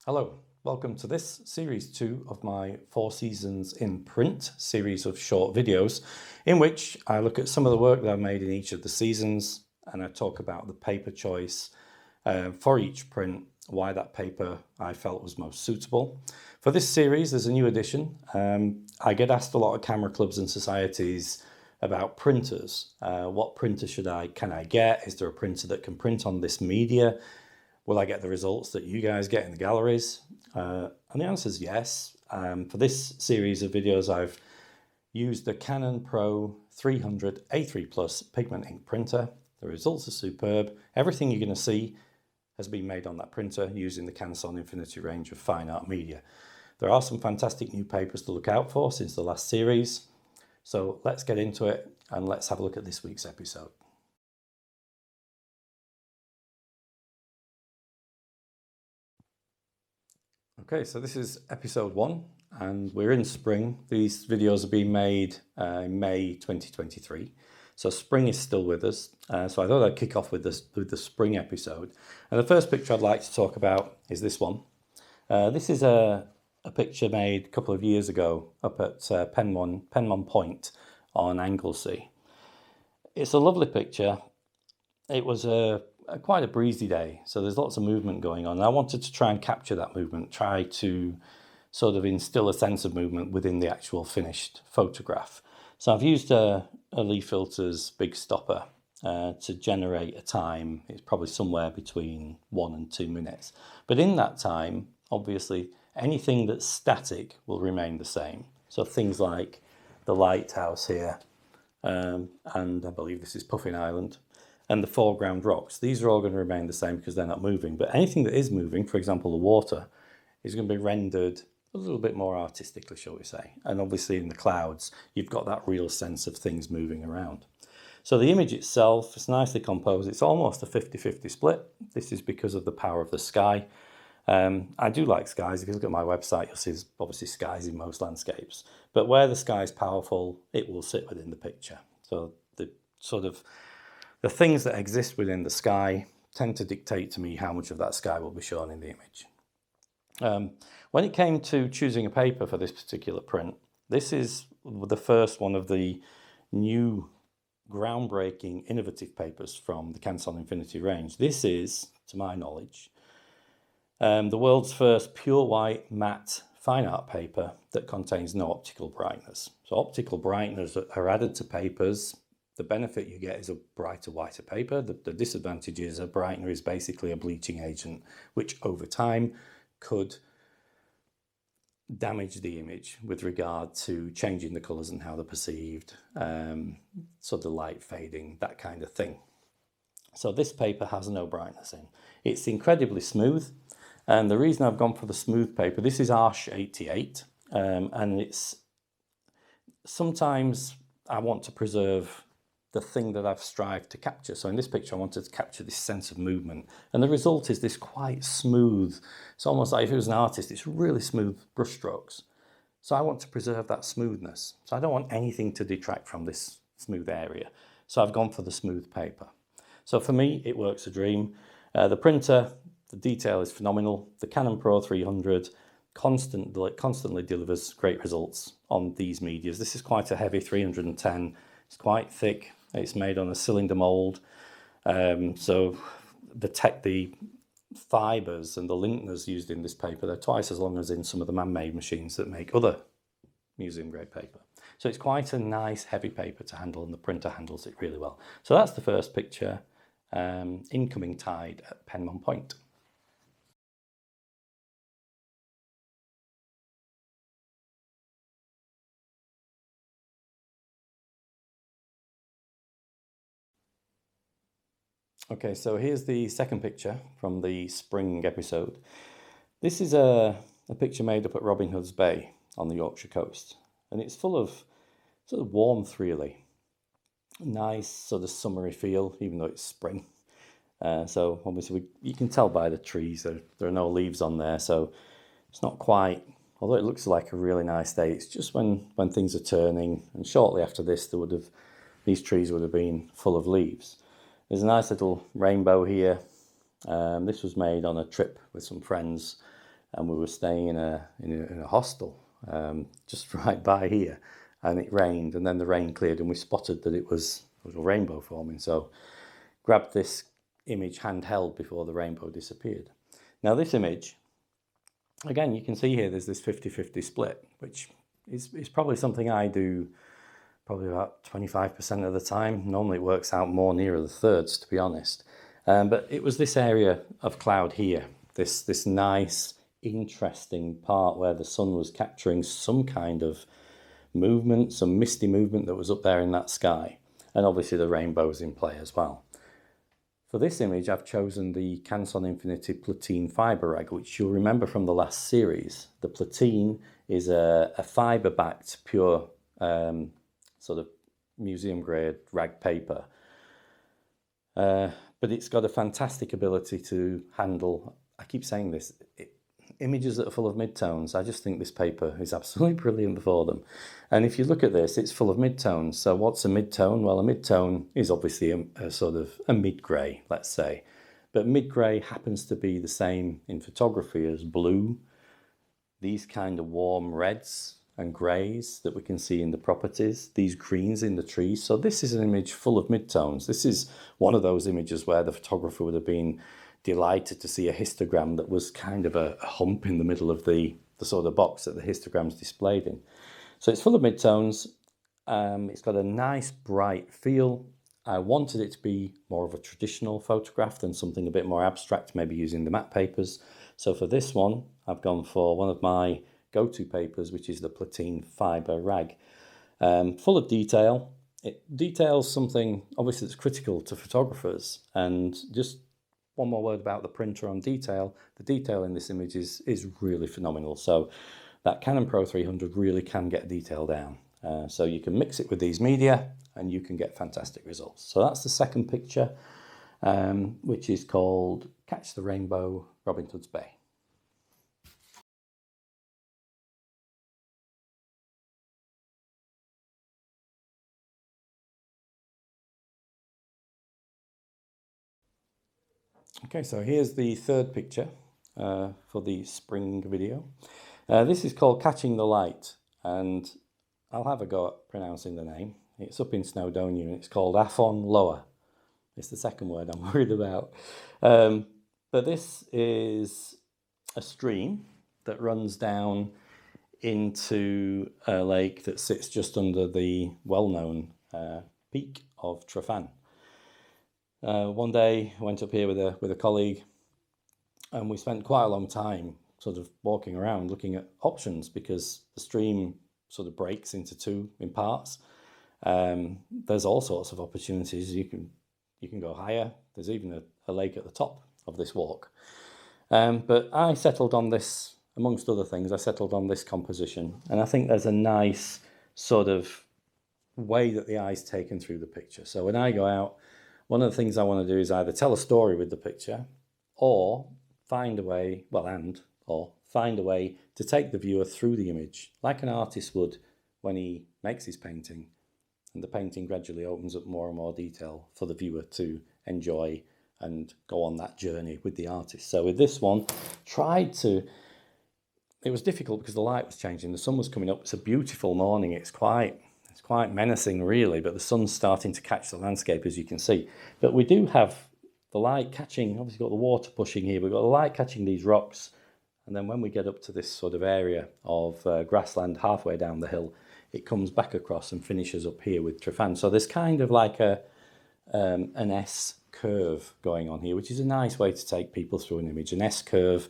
Hello, welcome to this series 2 of my 4 seasons in print series of short videos in which I look at some of the work that I've made in each of the seasons and I talk about the paper choice for each print, why that paper I felt was most suitable. For this series, there's a new addition. I get asked a lot of camera clubs and societies about printers. What printer can I get? Is there a printer that can print on this media? Will I get the results that you guys get in the galleries? And the answer is yes. For this series of videos, I've used the Canon Pro-300 A3 pigment ink printer. The results are superb. Everything you're going to see has been made on that printer using the Canson Infinity range of fine art media. There are some fantastic new papers to look out for since the last series. So let's get into it and let's have a look at this week's episode. Okay, so this is episode 1 and we're in spring. These videos are being made in May 2023. So spring is still with us. So I thought I'd kick off with the spring episode. And the first picture I'd like to talk about is this one. This is a picture made a couple of years ago up at Penmon Point on Anglesey. It's a lovely picture. It was quite a breezy day, so there's lots of movement going on. I wanted to try and capture that movement, try to sort of instill a sense of movement within the actual finished photograph. So I've used a Lee Filters big stopper to generate a time. It's probably somewhere between 1 and 2 minutes. But in that time, obviously, anything that's static will remain the same. So things like the lighthouse here, and I believe this is Puffin Island, and the foreground rocks. These are all going to remain the same because they're not moving. But anything that is moving, for example, the water, is going to be rendered a little bit more artistically, shall we say. And obviously in the clouds, you've got that real sense of things moving around. So the image itself is nicely composed. It's almost a 50-50 split. This is because of the power of the sky. I do like skies. If you look at my website, you'll see there's obviously skies in most landscapes. But where the sky is powerful, it will sit within the picture. So the things that exist within the sky tend to dictate to me how much of that sky will be shown in the image. When it came to choosing a paper for this particular print, this is the first one of the new groundbreaking innovative papers from the Canson Infinity range. This is, to my knowledge, the world's first pure white matte fine art paper that contains no optical brighteners. So optical brighteners are added to papers. The benefit you get is a brighter, whiter paper. The disadvantage is a brightener is basically a bleaching agent, which over time could damage the image with regard to changing the colours and how they're perceived, so the light fading, that kind of thing. So this paper has no brightness in. It's incredibly smooth, and the reason I've gone for the smooth paper, this is Arch 88, and it's sometimes I want to preserve the thing that I've strived to capture. So in this picture, I wanted to capture this sense of movement. And the result is this quite smooth, it's almost like if it was an artist, it's really smooth brushstrokes. So I want to preserve that smoothness. So I don't want anything to detract from this smooth area. So I've gone for the smooth paper. So for me, it works a dream. The printer, the detail is phenomenal. The Canon Pro-300 constantly delivers great results on these medias. This is quite a heavy 310. It's quite thick. It's made on a cylinder mold. So the fibers and the linkners used in this paper, they're twice as long as in some of the man-made machines that make other museum-grade paper. So it's quite a nice, heavy paper to handle, and the printer handles it really well. So that's the first picture, Incoming Tide at Penmon Point. Okay, so here's the second picture from the spring episode. This is a picture made up at Robin Hood's Bay on the Yorkshire coast, and it's full of sort of warmth, really. Nice sort of summery feel, even though it's spring. So obviously you can tell by the trees there are no leaves on there, so it's not quite, although it looks like a really nice day, it's just when things are turning, and shortly after this these trees would have been full of leaves. There's a nice little rainbow here. This was made on a trip with some friends and we were staying in a hostel just right by here, and it rained, and then the rain cleared, and we spotted that it was a rainbow forming. So grabbed this image handheld before the rainbow disappeared. Now this image, again, you can see here there's this 50-50 split, which is probably something I do probably about 25% of the time. Normally it works out more nearer the thirds, to be honest. But it was this area of cloud here, this nice, interesting part where the sun was capturing some kind of movement, some misty movement that was up there in that sky. And obviously the rainbow was in play as well. For this image, I've chosen the Canson Infinity Platine fibre rag, which you'll remember from the last series. The platine is a fibre-backed, pure sort of museum-grade rag paper. But it's got a fantastic ability to handle, I keep saying this, images that are full of midtones. I just think this paper is absolutely brilliant for them. And if you look at this, it's full of midtones. So what's a midtone? Well, a midtone is obviously a sort of a mid-grey, let's say. But mid-grey happens to be the same in photography as blue, these kind of warm reds and greys that we can see in the properties, these greens in the trees. So this is an image full of midtones. This is one of those images where the photographer would have been delighted to see a histogram that was kind of a hump in the middle of the sort of box that the histogram's displayed in. So it's full of midtones. It's got a nice bright feel. I wanted it to be more of a traditional photograph than something a bit more abstract, maybe using the matte papers. So for this one, I've gone for one of my go-to papers, which is the Platine fibre rag. Full of detail. It details something obviously that's critical to photographers, and just one more word about the printer on detail. The detail in this image is really phenomenal. So that Canon Pro-300 really can get detail down. So you can mix it with these media and you can get fantastic results. So that's the second picture, which is called Catch the Rainbow, Robin Hood's Bay. Okay, so here's the third picture for the spring video. This is called Catching the Light, and I'll have a go at pronouncing the name. It's up in Snowdonia and it's called Afon Lower. It's the second word I'm worried about. But this is a stream that runs down into a lake that sits just under the well-known peak of Trefan. One day I went up here with a colleague, and we spent quite a long time sort of walking around looking at options, because the stream sort of breaks into two in parts. There's all sorts of opportunities. You can go higher. There's even a lake at the top of this walk. But I settled on this, amongst other things, I settled on this composition, and I think there's a nice sort of way that the eye's taken through the picture. So when I go out, one of the things I want to do is either tell a story with the picture, or find a way, find a way to take the viewer through the image, like an artist would when he makes his painting, and the painting gradually opens up more and more detail for the viewer to enjoy and go on that journey with the artist. So with this one, it was difficult because the light was changing, the sun was coming up. It's a beautiful morning, it's quite menacing really, but the sun's starting to catch the landscape, as you can see. But we do have the light catching, obviously got the water pushing here, we've got the light catching these rocks, and then when we get up to this sort of area of grassland halfway down the hill, it comes back across and finishes up here with Trefan. So there's kind of like an S curve going on here, which is a nice way to take people through an image. An S curve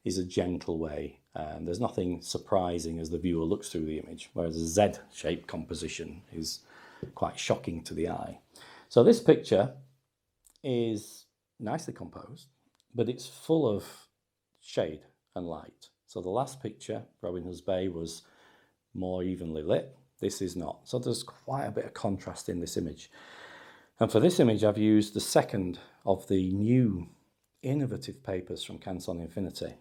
is a gentle way. There's nothing surprising as the viewer looks through the image, whereas a Z-shaped composition is quite shocking to the eye. So this picture is nicely composed, but it's full of shade and light. So the last picture, Robin Hood's Bay, was more evenly lit. This is not. So there's quite a bit of contrast in this image. And for this image, I've used the second of the new innovative papers from Canson Infinity.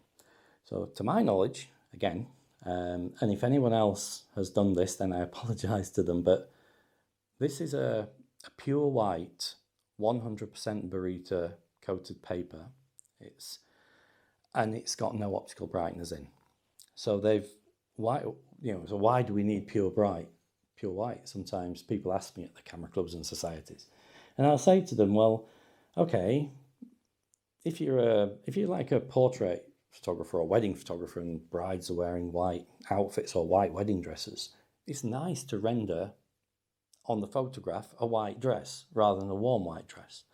So to my knowledge, again, and if anyone else has done this, then I apologise to them, but this is a pure white, 100% burrito coated paper. It's and it's got no optical brighteners in. So so why do we need pure white? Sometimes people ask me at the camera clubs and societies, and I'll say to them, well, okay, if you're like a portrait photographer or wedding photographer and brides are wearing white outfits or white wedding dresses, it's nice to render on the photograph a white dress rather than a warm white dress.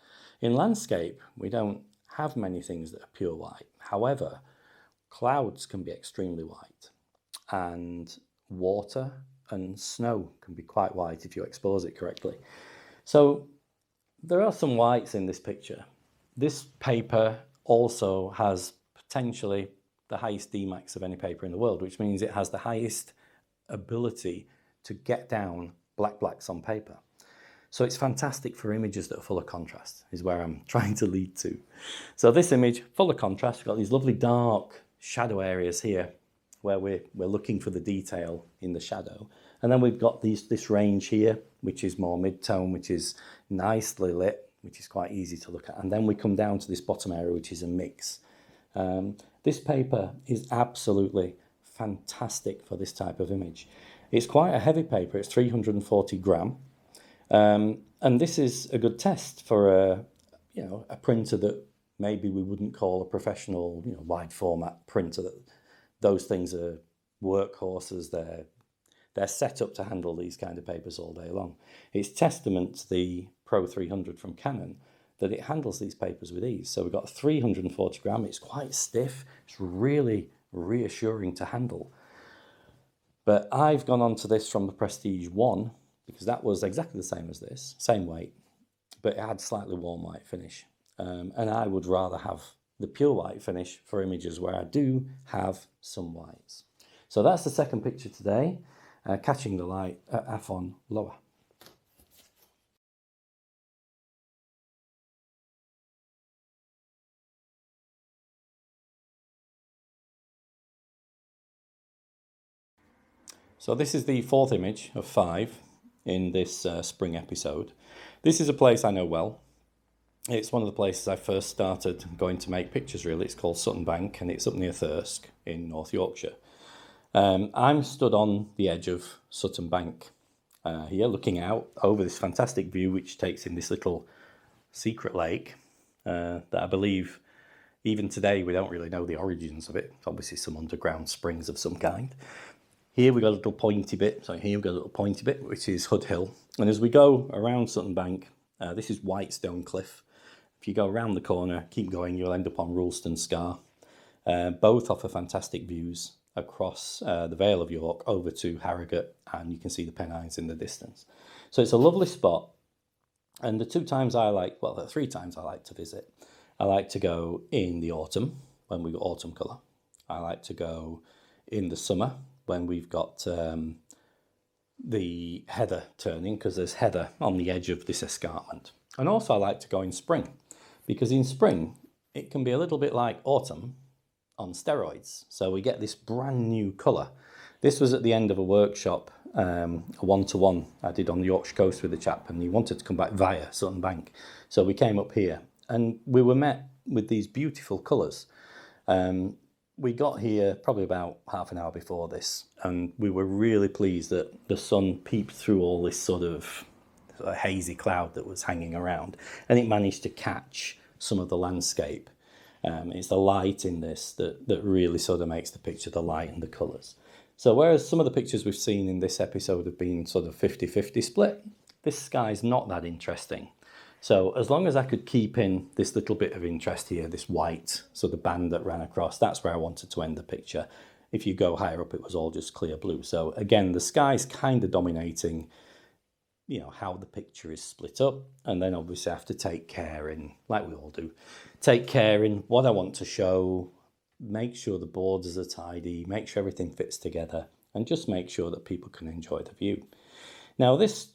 In landscape, we don't have many things that are pure white. However, clouds can be extremely white, and water and snow can be quite white if you expose it correctly. So there are some whites in this picture. This paper also has potentially the highest Dmax of any paper in the world, which means it has the highest ability to get down blacks on paper. So it's fantastic for images that are full of contrast, is where I'm trying to lead to. So this image, full of contrast, we've got these lovely dark shadow areas here where we're looking for the detail in the shadow. And then we've got this range here, which is more mid-tone, which is nicely lit, which is quite easy to look at. And then we come down to this bottom area, which is a mix. This paper is absolutely fantastic for this type of image. It's quite a heavy paper, it's 340 gram. And this is a good test for a printer that maybe we wouldn't call a professional, wide format printer. That those things are workhorses. They're set up to handle these kind of papers all day long. It's testament to the Pro-300 from Canon that it handles these papers with ease. So we've got 340 gram. It's quite stiff. It's really reassuring to handle. But I've gone on to this from the Prestige 1 because that was exactly the same as this, same weight, but it had slightly warm white finish. And I would rather have the pure white finish for images where I do have some whites. So that's the second picture today, catching the light at Afon Lower. So this is the fourth image of 5 in this spring episode. This is a place I know well. It's one of the places I first started going to make pictures, really. It's called Sutton Bank, and it's up near Thirsk in North Yorkshire. I'm stood on the edge of Sutton Bank here, looking out over this fantastic view, which takes in this little secret lake that I believe even today we don't really know the origins of it. It's obviously some underground springs of some kind. Here we've got a little pointy bit, which is Hood Hill. And as we go around Sutton Bank, this is Whitestone Cliff. If you go around the corner, keep going, you'll end up on Rulston Scar. Both offer fantastic views across the Vale of York over to Harrogate, and you can see the Pennines in the distance. So it's a lovely spot. And the 3 times I like to visit. I like to go in the autumn, when we've got autumn colour. I like to go in the summer, when we've got the heather turning, because there's heather on the edge of this escarpment. And also I like to go in spring, because in spring it can be a little bit like autumn on steroids. So we get this brand new colour. This was at the end of a workshop, a one-to-one I did on the Yorkshire coast with a chap, and he wanted to come back via Sutton Bank. So we came up here and we were met with these beautiful colours. We got here probably about half an hour before this, and we were really pleased that the sun peeped through all this sort of hazy cloud that was hanging around, and it managed to catch some of the landscape. It's the light in this that really sort of makes the picture, the light and the colours. So whereas some of the pictures we've seen in this episode have been sort of 50-50 split, this sky's not that interesting. So as long as I could keep in this little bit of interest here, this white sort of band that ran across, that's where I wanted to end the picture. If you go higher up, it was all just clear blue. So again, the sky's kind of dominating, how the picture is split up. And then obviously I have to take care in, like we all do, take care in what I want to show, make sure the borders are tidy, make sure everything fits together, and just make sure that people can enjoy the view. Now this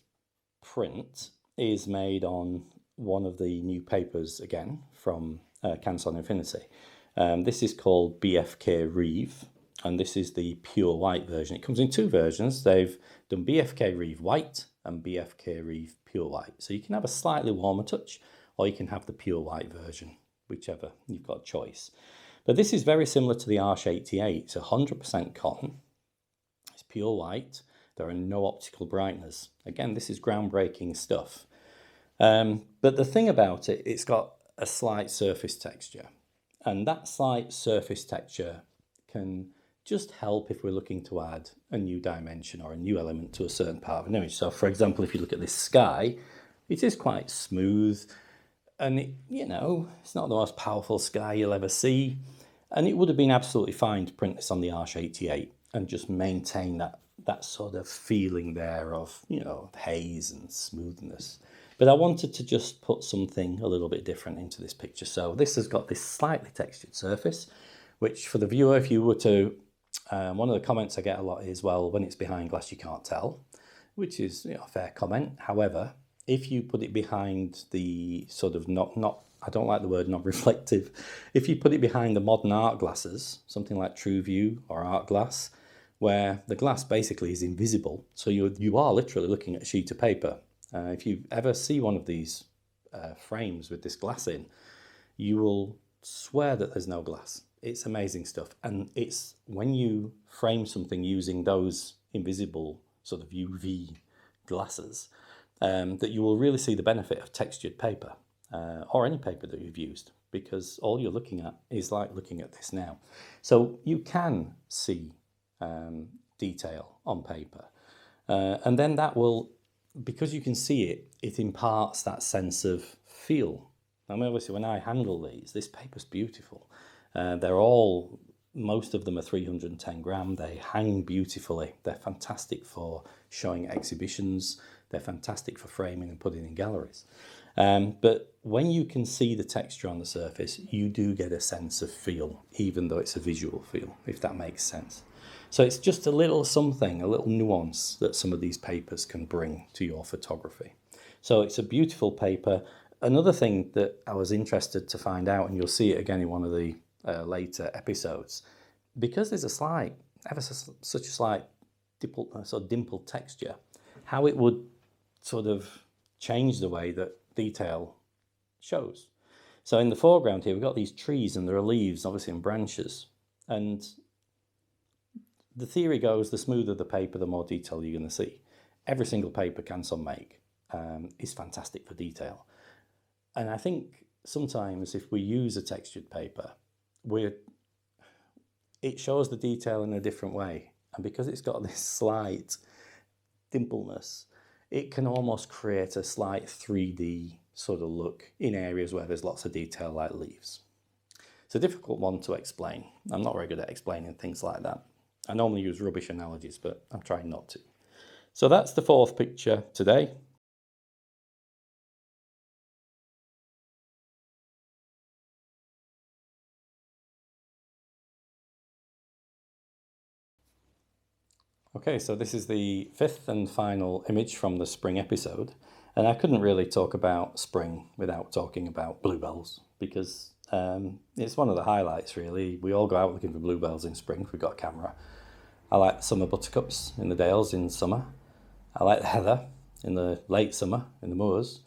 print is made on one of the new papers, again, from Canson Infinity. This is called BFK Reeve, and this is the pure white version. It comes in 2 versions. They've done BFK Reeve White and BFK Reeve Pure White. So you can have a slightly warmer touch, or you can have the pure white version, whichever, you've got a choice. But this is very similar to the Arch 88. It's 100% cotton. It's pure white. There are no optical brighteners. Again, this is groundbreaking stuff. But the thing about it, it's got a slight surface texture. And that slight surface texture can just help if we're looking to add a new dimension or a new element to a certain part of an image. So for example, if you look at this sky, it is quite smooth, and it's not the most powerful sky you'll ever see. And it would have been absolutely fine to print this on the Arch 88 and just maintain that sort of feeling there of, haze and smoothness. But I wanted to just put something a little bit different into this picture. So this has got this slightly textured surface, which for the viewer, if you were to, one of the comments I get a lot is, well, when it's behind glass, you can't tell, which is a fair comment. However, if you put it behind the sort of I don't like the word non-reflective. If you put it behind the modern art glasses, something like True View or Art Glass, where the glass basically is invisible, so you are literally looking at a sheet of paper. If you ever see one of these frames with this glass in, you will swear that there's no glass. It's amazing stuff. And it's when you frame something using those invisible sort of UV glasses that you will really see the benefit of textured paper or any paper that you've used, because all you're looking at is like looking at this now. So you can see detail on paper. And then that will, because you can see it, it imparts that sense of feel. I mean, obviously, when I handle these, this paper's beautiful. Most of them are 310 gram. They hang beautifully. They're fantastic for showing exhibitions. They're fantastic for framing and putting in galleries. But when you can see the texture on the surface, you do get a sense of feel, even though it's a visual feel, if that makes sense. So it's just a little something, a little nuance that some of these papers can bring to your photography. So it's a beautiful paper. Another thing that I was interested to find out, and you'll see it again in one of the later episodes, because there's such a slight dimpled texture, how it would sort of change the way that detail shows. So in the foreground here, we've got these trees and there are leaves, obviously, and branches. And the theory goes, the smoother the paper, the more detail you're going to see. Every single paper canson make is fantastic for detail. And I think sometimes if we use a textured paper, it shows the detail in a different way. And because it's got this slight dimpleness, it can almost create a slight 3D sort of look in areas where there's lots of detail like leaves. It's a difficult one to explain. I'm not very good at explaining things like that. I normally use rubbish analogies, but I'm trying not to. So that's the fourth picture today. Okay, so this is the fifth and final image from the spring episode. And I couldn't really talk about spring without talking about bluebells, because it's one of the highlights, really. We all go out looking for bluebells in spring if we've got a camera. I like the summer buttercups in the dales in summer. I like the heather in the late summer in the moors.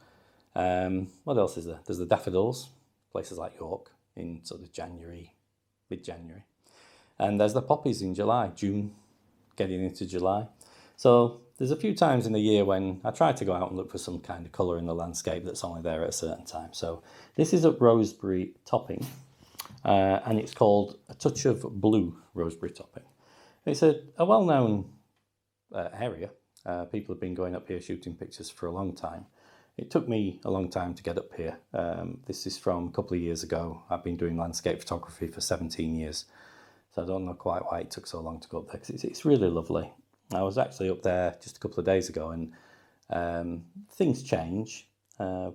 What else is there? There's the daffodils, places like York in sort of January, mid-January. And there's the poppies in July, June, getting into July. So there's a few times in the year when I try to go out and look for some kind of colour in the landscape that's only there at a certain time. So this is a roseberry topping, and it's called A Touch of Blue Roseberry Topping. It's a well-known area. People have been going up here shooting pictures for a long time. It took me a long time to get up here. This is from a couple of years ago. I've been doing landscape photography for 17 years. So I don't know quite why it took so long to go up there, because it's really lovely. I was actually up there just a couple of days ago, and things change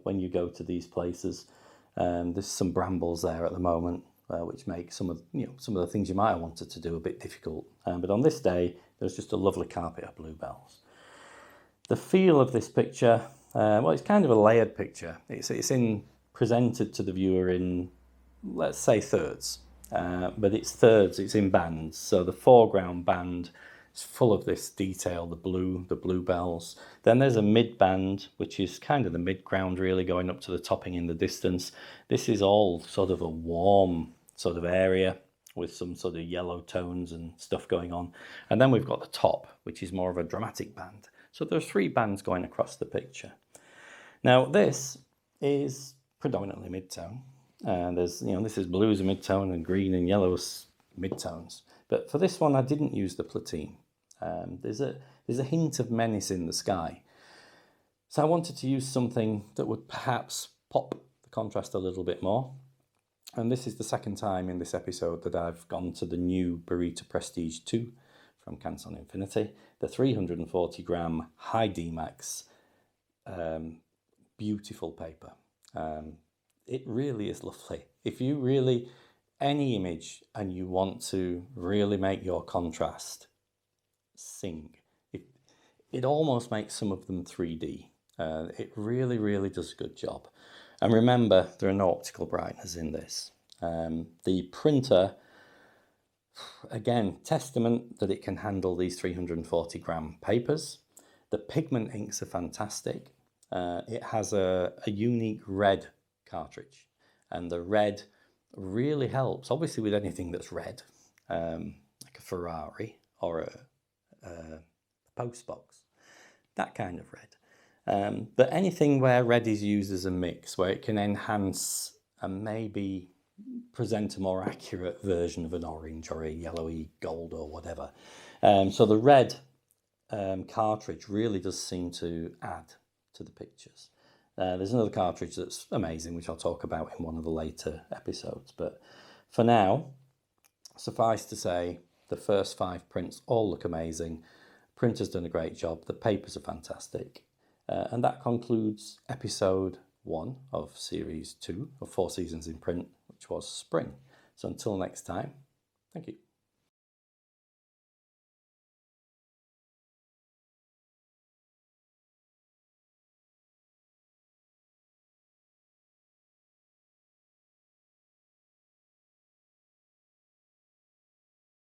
when you go to these places. There's some brambles there at the moment, which make some of the things you might have wanted to do a bit difficult. But on this day, there's just a lovely carpet of bluebells. The feel of this picture, well, it's kind of a layered picture. It's presented to the viewer in, let's say, thirds. But it's thirds, it's in bands. So the foreground band is full of this detail, the bluebells. Then there's a mid band, which is kind of the mid ground, really, going up to the topping in the distance. This is all sort of a warm sort of area with some sort of yellow tones and stuff going on. And then we've got the top, which is more of a dramatic band. So there's 3 bands going across the picture. Now this is predominantly mid-tone. There's, this is blues and mid-tone and green and yellows mid-tones. But for this one, I didn't use the plateen. There's a hint of menace in the sky. So I wanted to use something that would perhaps pop the contrast a little bit more. And this is the second time in this episode that I've gone to the new Barita Prestige 2 from Canson Infinity, the 340 gram high D-Max, beautiful paper. It really is lovely. If you really, any image and you want to really make your contrast sing, it almost makes some of them 3D. It really, really does a good job. And remember, there are no optical brighteners in this. The printer, again, testament that it can handle these 340 gram papers. The pigment inks are fantastic. It has a unique red cartridge, and the red really helps, obviously, with anything that's red, like a Ferrari or a post box, that kind of red. But anything where red is used as a mix, where it can enhance and maybe present a more accurate version of an orange or a yellowy gold or whatever. So the red cartridge really does seem to add to the pictures. There's another cartridge that's amazing, which I'll talk about in one of the later episodes. But for now, suffice to say, the first 5 prints all look amazing. Printer's done a great job. The papers are fantastic. And that concludes episode 1 of series 2 of 4 Seasons in Print, which was spring. So until next time, thank you.